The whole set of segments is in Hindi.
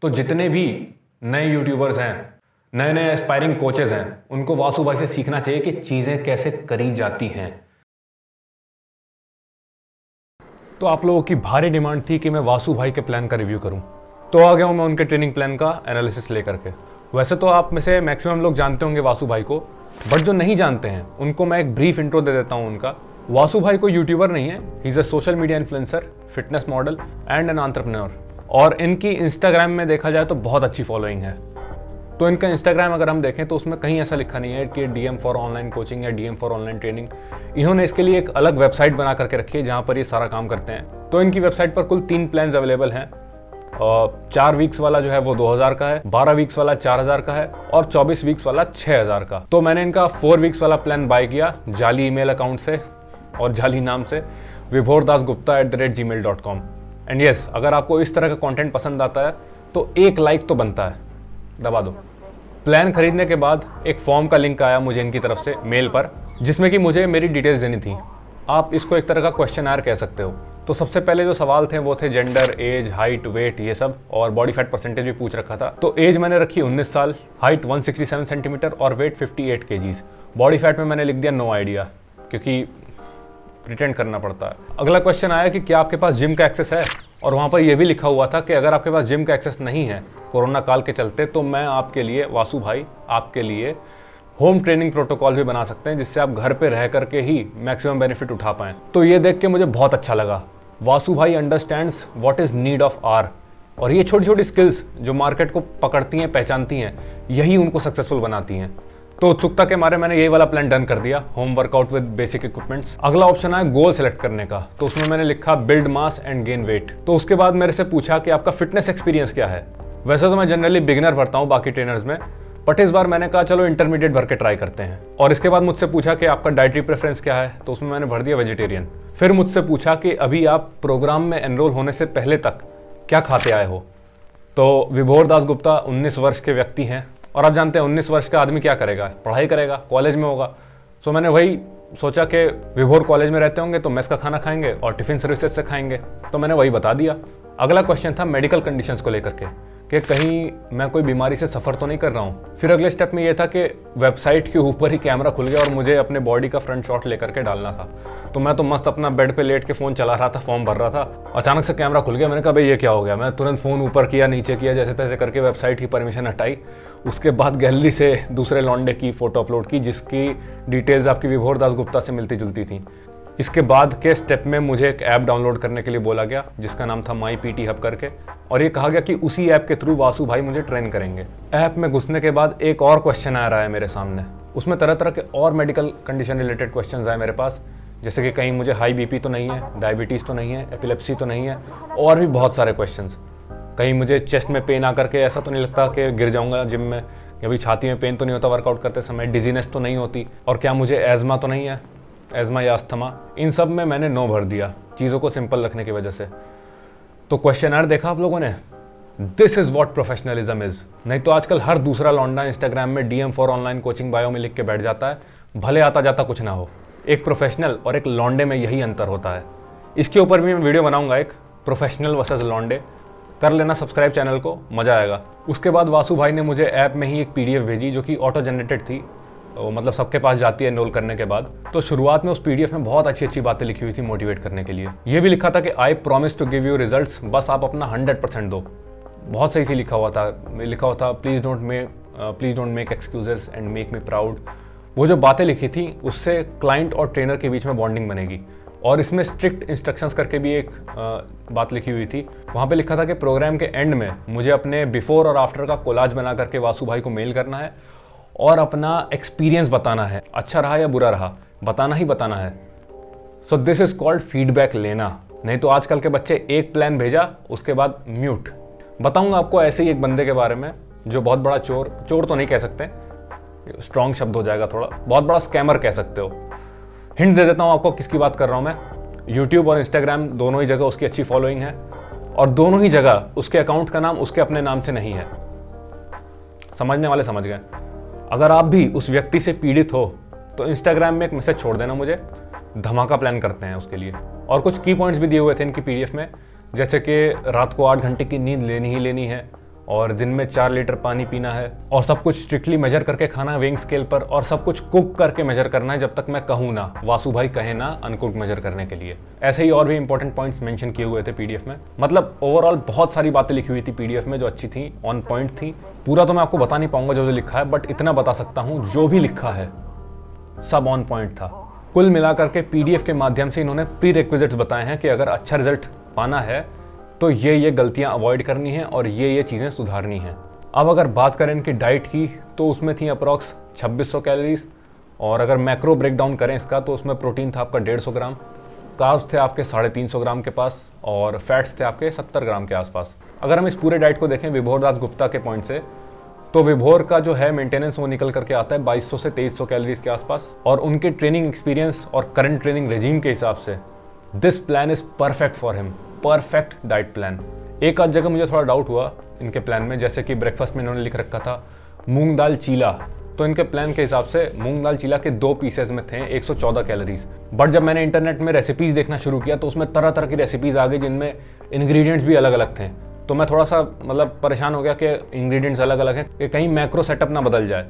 तो जितने भी नए यूट्यूबर्स हैं, नए नए एस्पायरिंग कोचेज हैं, उनको वासु भाई से सीखना चाहिए कि चीज़ें कैसे करी जाती हैं। तो आप लोगों की भारी डिमांड थी कि मैं वासु भाई के प्लान का रिव्यू करूं, तो आ गया हूं मैं उनके ट्रेनिंग प्लान का एनालिसिस लेकर के। वैसे तो आप में से मैक्सिमम लोग जानते होंगे वासु भाई को, बट जो नहीं जानते हैं उनको मैं एक ब्रीफ इंट्रो दे देता हूं उनका। वासु भाई को यूट्यूबर नहीं है, he is a social media influencer, fitness model and an entrepreneur. और इनकी इंस्टाग्राम में देखा जाए तो बहुत अच्छी फॉलोइंग है। तो इनका इंस्टाग्राम अगर हम देखें तो उसमें कहीं ऐसा लिखा नहीं है कि DM फॉर ऑनलाइन कोचिंग या DM फॉर ऑनलाइन ट्रेनिंग। इन्होंने इसके लिए एक अलग वेबसाइट बना करके रखी है जहाँ पर ये सारा काम करते हैं। तो इनकी वेबसाइट पर कुल 3 प्लान्स अवेलेबल हैं। 4 वीक्स वाला जो है वो 2000 का है, 12 वीक्स वाला 4000 का है और 24 वीक्स वाला 6000 का। तो मैंने इनका 4 वीक्स वाला प्लान बाय किया जाली ईमेल अकाउंट से और जाली नाम से, vibhordasgupta@gmail.com। एंड यस, अगर आपको इस तरह का कंटेंट पसंद आता है तो एक लाइक तो बनता है, दबा दो। प्लान खरीदने के बाद एक फॉर्म का लिंक आया मुझे इनकी तरफ से मेल पर, जिसमें कि मुझे मेरी डिटेल्स देनी थी। आप इसको एक तरह का क्वेश्चन कह सकते हो। तो सबसे पहले जो सवाल थे वो थे जेंडर, एज, हाइट, वेट, ये सब, और बॉडी फैट परसेंटेज भी पूछ रखा था। तो एज मैंने रखी 19 साल, हाइट 167 सेंटीमीटर और वेट 58 kgs। बॉडी फैट में मैंने लिख दिया नो आइडिया, क्योंकि प्रिटेंड करना पड़ता है। अगला क्वेश्चन आया कि क्या आपके पास जिम का एक्सेस है, और वहाँ पर यह भी लिखा हुआ था कि अगर आपके पास जिम का एक्सेस नहीं है कोरोना काल के चलते, तो मैं आपके लिए, वासु भाई आपके लिए होम ट्रेनिंग प्रोटोकॉल भी बना सकते हैं, जिससे आप घर पे रह करके ही मैक्सिमम बेनिफिट उठा पाएं। तो ये देख के मुझे बहुत अच्छा लगा। वासु भाई understands what is need of our, और ये छोटी छोटी स्किल्स जो मार्केट को पकड़ती हैं, पहचानती हैं, यही उनको सक्सेसफुल बनाती हैं। तो उत्सुकता के मारे मैंने यही वाला प्लान डन कर दिया, home workout with basic equipments. अगला ऑप्शन आया गोल सेलेक्ट करने का, तो उसमें मैंने लिखा build mass and gain weight. तो उसके बाद मेरे से पूछा कि आपका फिटनेस एक्सपीरियंस क्या है। वैसे तो मैं जनरली बिगिनर भरता हूँ बाकी ट्रेनर्स में, बट इस बार मैंने कहा चलो इंटरमीडिएट भर के ट्राई करते हैं। और इसके बाद मुझसे पूछा कि आपका डाइटरी प्रेफरेंस क्या है, तो उसमें मैंने भर दिया वेजिटेरियन। फिर मुझसे पूछा कि अभी आप प्रोग्राम में एनरोल होने से पहले तक क्या खाते आए हो। तो विभोर दास गुप्ता 19 वर्ष के व्यक्ति हैं, और आप जानते हैं 19 वर्ष का आदमी क्या करेगा, पढ़ाई करेगा, कॉलेज में होगा। सो मैंने वही सोचा कि विभोर कॉलेज में रहते होंगे तो मेस का खाना खाएंगे और टिफिन सर्विसेज से खाएंगे, तो मैंने वही बता दिया। अगला क्वेश्चन था मेडिकल कंडीशंस को लेकर के, कि कहीं मैं कोई बीमारी से सफ़र तो नहीं कर रहा हूँ। फिर अगले स्टेप में ये था कि वेबसाइट के ऊपर ही कैमरा खुल गया और मुझे अपने बॉडी का फ्रंट शॉट लेकर के डालना था। तो मैं तो मस्त अपना बेड पे लेट के फ़ोन चला रहा था, फॉर्म भर रहा था, अचानक से कैमरा खुल गया। मैंने कहा भाई ये क्या हो गया। मैं तुरंत फ़ोन ऊपर किया, नीचे किया, जैसे तैसे करके वेबसाइट की परमिशन हटाई। उसके बाद गैलरी से दूसरे लॉन्डे की फ़ोटो अपलोड की, जिसकी डिटेल्स आपकी विभोर दास गुप्ता से मिलती जुलती थी। इसके बाद के स्टेप में मुझे एक ऐप डाउनलोड करने के लिए बोला गया, जिसका नाम था माई PT हब करके, और ये कहा गया कि उसी ऐप के थ्रू वासु भाई मुझे ट्रेन करेंगे। ऐप में घुसने के बाद एक और क्वेश्चन आ रहा है मेरे सामने, उसमें तरह तरह के और मेडिकल कंडीशन रिलेटेड क्वेश्चन आए मेरे पास, जैसे कि कहीं मुझे हाई BP तो नहीं है, डायबिटीज़ तो नहीं है, एपिलेप्सी तो नहीं है, और भी बहुत सारे क्वेश्चन। कहीं मुझे चेस्ट में पेन आकर के ऐसा तो नहीं लगता कि गिर जाऊँगा जिम में, या भाई छाती में पेन तो नहीं होता वर्कआउट करते समय, डिजीनेस तो नहीं होती, और क्या मुझे एज़मा तो नहीं है, एज़मा या अस्थमा। इन सब में मैंने नो भर दिया, चीज़ों को सिंपल रखने की वजह से। तो क्वेश्चनर देखा आप लोगों ने, this is what professionalism is. नहीं तो आजकल हर दूसरा लौंडा इंस्टाग्राम में DM for online coaching bio में लिख के बैठ जाता है, भले आता जाता कुछ ना हो। एक प्रोफेशनल और एक लौंडे में यही अंतर होता है। इसके ऊपर भी मैं वीडियो बनाऊंगा, एक प्रोफेशनल वर्सेस लौंडे, कर लेना सब्सक्राइब चैनल को, मज़ा आएगा। उसके बाद वासु भाई ने मुझे ऐप में ही एक PDF भेजी, जो कि ऑटो जनरेटेड थी, तो मतलब सबके पास जाती है एनरोल करने के बाद। तो शुरुआत में उस PDF में बहुत अच्छी अच्छी बातें लिखी हुई थी मोटिवेट करने के लिए। ये भी लिखा था कि I promise to give you results, बस आप अपना 100% दो। बहुत सही से लिखा हुआ था please don't make excuses and make me proud. वो जो बातें लिखी थी उससे क्लाइंट और ट्रेनर के बीच में बॉन्डिंग बनेगी। और इसमें स्ट्रिक्ट इंस्ट्रक्शंस करके भी एक बात लिखी हुई थी। वहाँ पे लिखा था कि प्रोग्राम के एंड में मुझे अपने बिफोर और आफ्टर का कोलाज बना करके वासु भाई को मेल करना है और अपना एक्सपीरियंस बताना है, अच्छा रहा या बुरा रहा, बताना ही बताना है। So this is called feedback लेना। नहीं तो आजकल के बच्चे एक प्लान भेजा, उसके बाद म्यूट। बताऊंगा आपको ऐसे ही एक बंदे के बारे में जो बहुत बड़ा चोर तो नहीं कह सकते, स्ट्रॉन्ग शब्द हो जाएगा थोड़ा, बहुत बड़ा स्कैमर कह सकते हो। हिंट दे देता हूँ आपको किसकी बात कर रहा हूँ मैं। यूट्यूब और इंस्टाग्राम दोनों ही जगह उसकी अच्छी फॉलोइंग है, और दोनों ही जगह उसके अकाउंट का नाम उसके अपने नाम से नहीं है। समझने वाले समझ गए। अगर आप भी उस व्यक्ति से पीड़ित हो तो इंस्टाग्राम में एक मैसेज छोड़ देना मुझे, धमाका प्लान करते हैं उसके लिए। और कुछ की पॉइंट्स भी दिए हुए थे इनकी PDF में, जैसे कि रात को 8 घंटे की नींद लेनी ही लेनी है, और दिन में 4 लीटर पानी पीना है, और सब कुछ स्ट्रिक्टली मेजर करके खाना है वेइंग स्केल पर, और सब कुछ कुक करके मेजर करना है जब तक मैं कहूँ ना, वासु भाई कहे ना अनकुक मेजर करने के लिए। ऐसे ही और भी इंपॉर्टेंट पॉइंट्स मेंशन किए हुए थे पीडीएफ में। मतलब ओवरऑल बहुत सारी बातें लिखी हुई थी पीडीएफ में जो अच्छी थी, ऑन पॉइंट थी। पूरा तो मैं आपको बता नहीं पाऊंगा जो जो लिखा है, बट इतना बता सकता हूँ जो भी लिखा है सब ऑन पॉइंट था। कुल मिलाकर के पीडीएफ के माध्यम से इन्होंने प्री रिक्विजिट्स बताए हैं कि अगर अच्छा रिजल्ट पाना है तो ये गलतियां अवॉइड करनी है और ये चीज़ें सुधारनी हैं। अब अगर बात करें इनकी डाइट की तो उसमें थी अप्रॉक्स 2600 कैलोरीज, और अगर मैक्रो ब्रेक डाउन करें इसका तो उसमें प्रोटीन था आपका 150 ग्राम, कार्ब्स थे आपके 350 ग्राम के पास, और फैट्स थे आपके 70 ग्राम के आसपास। अगर हम इस पूरे डाइट को देखें विभोर दास गुप्ता के पॉइंट से, तो विभोर का जो है मेंटेनेंस वो निकल करके आता है 2200 से 2300 कैलोरीज के आसपास, और उनके ट्रेनिंग एक्सपीरियंस और करंट ट्रेनिंग रेजीम के हिसाब से this plan is perfect for him, perfect diet plan. एक आध जगह मुझे थोड़ा डाउट हुआ इनके प्लान में, जैसे कि ब्रेकफास्ट में इन्होंने लिख रखा था मूंग दाल चीला, तो इनके प्लान के हिसाब से मूंग दाल चीला के 2 पीसेज में थे 114 कैलोरीज। बट जब मैंने इंटरनेट में रेसिपीज देखना शुरू किया तो उसमें तरह तरह की रेसिपीज आ गई जिनमें इंग्रेडिएंट्स भी अलग अलग थे, तो मैं थोड़ा सा मतलब परेशान हो गया कि इंग्रेडिएंट्स अलग अलग हैं कि कहीं मैक्रो सेटअप ना बदल जाए।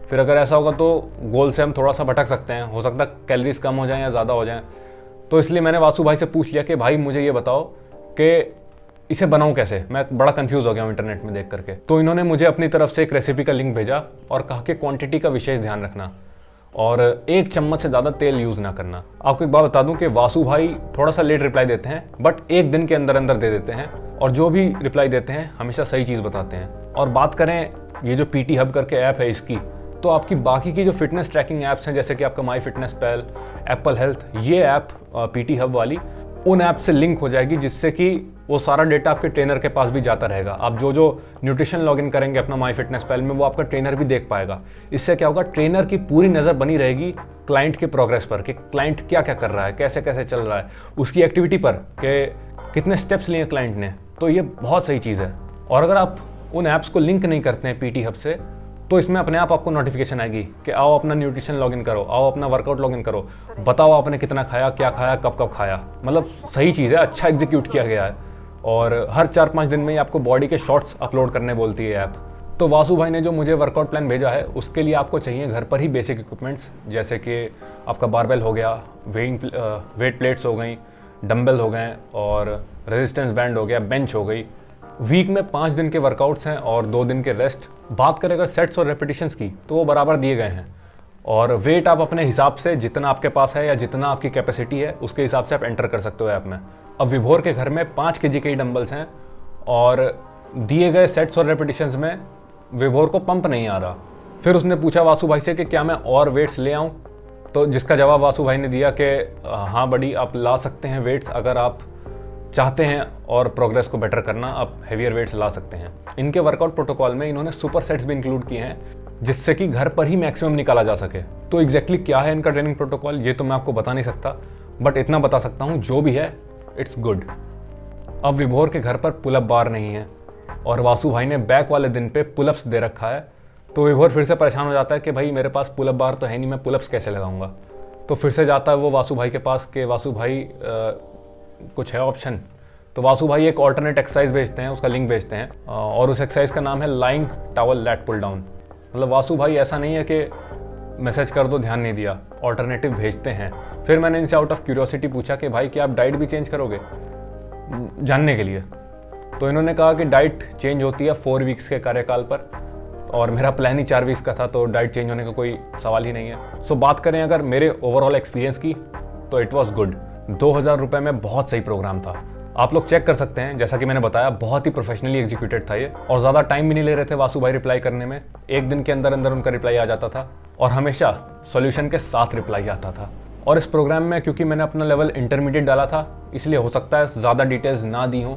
फिर अगर ऐसा होगा तो गोल से हम थोड़ा सा भटक सकते हैं, हो सकता है कैलोरीज कम हो जाएं या ज़्यादा हो जाएं। तो इसलिए मैंने वासु भाई से पूछ लिया कि भाई मुझे ये बताओ कि इसे बनाऊं कैसे, मैं बड़ा कंफ्यूज हो गया हूं इंटरनेट में देख करके। तो इन्होंने मुझे अपनी तरफ से एक रेसिपी का लिंक भेजा और कहा कि क्वांटिटी का विशेष ध्यान रखना और 1 चम्मच से ज़्यादा तेल यूज़ ना करना। आपको एक बात बता दूं कि वासु भाई थोड़ा सा लेट रिप्लाई देते हैं, बट 1 दिन के अंदर अंदर दे देते हैं, और जो भी रिप्लाई देते हैं हमेशा सही चीज़ बताते हैं। और बात करें ये जो पीटी हब करके ऐप है इसकी, तो आपकी बाकी की जो फिटनेस ट्रैकिंग ऐप्स हैं जैसे कि आपका My Fitness Pal, Apple Health, ये ऐप पीटी हब वाली उन ऐप से लिंक हो जाएगी, जिससे कि वो सारा डेटा आपके ट्रेनर के पास भी जाता रहेगा। आप जो जो न्यूट्रिशन लॉगिन करेंगे अपना माई फिटनेस पैल में, वो आपका ट्रेनर भी देख पाएगा। इससे क्या होगा, ट्रेनर की पूरी नज़र बनी रहेगी क्लाइंट के प्रोग्रेस पर कि क्लाइंट क्या क्या कर रहा है, कैसे कैसे चल रहा है, उसकी एक्टिविटी पर कि कितने स्टेप्स लिए क्लाइंट ने। तो ये बहुत सही चीज़ है। और अगर आप उन ऐप्स को लिंक नहीं करते हैं पीटी हब से, तो इसमें अपने आप आपको नोटिफिकेशन आएगी कि आओ अपना न्यूट्रिशन लॉगिन करो, आओ अपना वर्कआउट लॉगिन करो, बताओ आपने कितना खाया, क्या खाया, कब कब खाया। मतलब सही चीज़ है, अच्छा एग्जीक्यूट किया गया है। और हर 4-5 दिन में ही आपको बॉडी के शॉर्ट्स अपलोड करने बोलती है ऐप। तो वासु भाई ने जो मुझे वर्कआउट प्लान भेजा है उसके लिए आपको चाहिए घर पर ही बेसिक इक्विपमेंट्स, जैसे कि आपका बारबेल हो गया, वेट प्लेट्स हो गई, डंबल हो गए, और रेजिस्टेंस बैंड हो गया, बेंच हो गई। वीक में 5 दिन के वर्कआउट्स हैं और 2 दिन के रेस्ट। बात करें अगर सेट्स और रेपिटेशंस की तो वो बराबर दिए गए हैं, और वेट आप अपने हिसाब से जितना आपके पास है या जितना आपकी कैपेसिटी है उसके हिसाब से आप एंटर कर सकते हो ऐप में। अब विभोर के घर में 5 kg के ही डंबल्स हैं, और दिए गए सेट्स और रेपिटेशंस में विभोर को पंप नहीं आ रहा। फिर उसने पूछा वासु भाई से कि क्या मैं और वेट्स ले आऊँ, तो जिसका जवाब वासु भाई ने दिया कि हाँ बड़ी, आप ला सकते हैं वेट्स, अगर आप चाहते हैं और प्रोग्रेस को बेटर करना, आप हेवियर वेट्स ला सकते हैं। इनके वर्कआउट प्रोटोकॉल में इन्होंने सुपर सेट्स भी इंक्लूड किए हैं, जिससे कि घर पर ही मैक्सिमम निकाला जा सके। तो एग्जैक्टली क्या है इनका ट्रेनिंग प्रोटोकॉल ये तो मैं आपको बता नहीं सकता, बट इतना बता सकता हूँ जो भी है इट्स गुड। अब विभोर के घर पर पुलअप बार नहीं है, और वासु भाई ने बैक वाले दिन पे पुलअप्स दे रखा है। तो विभोर फिर से परेशान हो जाता है कि भाई मेरे पास पुलअप बार तो है नहीं, मैं पुलअप्स कैसे लगाऊंगा। तो फिर से जाता है वो वासु भाई के पास कि वासु भाई कुछ है ऑप्शन। तो वासु भाई एक ऑल्टरनेट एक्सरसाइज भेजते हैं, उसका लिंक भेजते हैं, और उस एक्सरसाइज का नाम है lying towel lat pull down. मतलब वासु भाई ऐसा नहीं है कि मैसेज कर दो ध्यान नहीं दिया, ऑल्टरनेटिव भेजते हैं। फिर मैंने इनसे आउट ऑफ क्यूरियोसिटी पूछा कि भाई क्या आप डाइट भी चेंज करोगे, जानने के लिए। तो इन्होंने कहा कि डाइट चेंज होती है 4 वीक्स के कार्यकाल पर, और मेरा प्लान ही 4 वीक्स का था, तो डाइट चेंज होने का कोई सवाल ही नहीं है। सो बात करें अगर मेरे ओवरऑल एक्सपीरियंस की, तो इट वॉज गुड। 2000 रुपये में बहुत सही प्रोग्राम था। आप लोग चेक कर सकते हैं, जैसा कि मैंने बताया बहुत ही प्रोफेशनली एग्जीक्यूटेड था ये, और ज़्यादा टाइम भी नहीं ले रहे थे वासु भाई रिप्लाई करने में। 1 दिन के अंदर अंदर उनका रिप्लाई आ जाता था, और हमेशा सॉल्यूशन के साथ रिप्लाई आता था। और इस प्रोग्राम में क्योंकि मैंने अपना लेवल इंटरमीडिएट डाला था, इसलिए हो सकता है ज़्यादा डिटेल्स ना दी हों,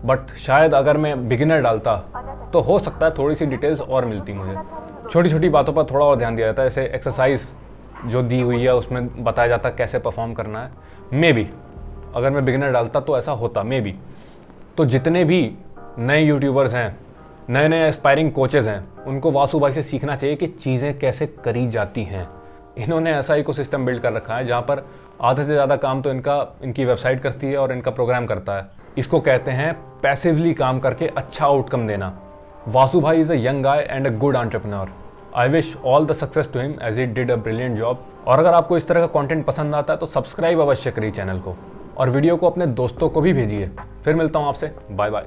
बट शायद अगर मैं बिगिनर डालता तो हो सकता है थोड़ी सी डिटेल्स और मिलती मुझे। छोटी छोटी बातों पर थोड़ा और ध्यान दिया जाता है, जैसे एक्सरसाइज जो दी हुई है उसमें बताया जाता है कैसे परफॉर्म करना है। मे बी अगर मैं बिगिनर डालता तो ऐसा होता, मे बी। तो जितने भी नए यूट्यूबर्स हैं, नए नए एस्पायरिंग कोचेज़ हैं, उनको वासु भाई से सीखना चाहिए कि चीज़ें कैसे करी जाती हैं। इन्होंने ऐसा इकोसिस्टम बिल्ड कर रखा है जहाँ पर आधे से ज़्यादा काम तो इनकी वेबसाइट करती है और इनका प्रोग्राम करता है। इसको कहते हैं पैसिवली काम करके अच्छा आउटकम देना। वासु भाई is a young guy and a good entrepreneur. I wish all the success to him as he did a brilliant job. और अगर आपको इस तरह का कंटेंट पसंद आता है तो सब्सक्राइब अवश्य करिए चैनल को और वीडियो को अपने दोस्तों को भी भेजिए। फिर मिलता हूं आपसे, बाय बाय।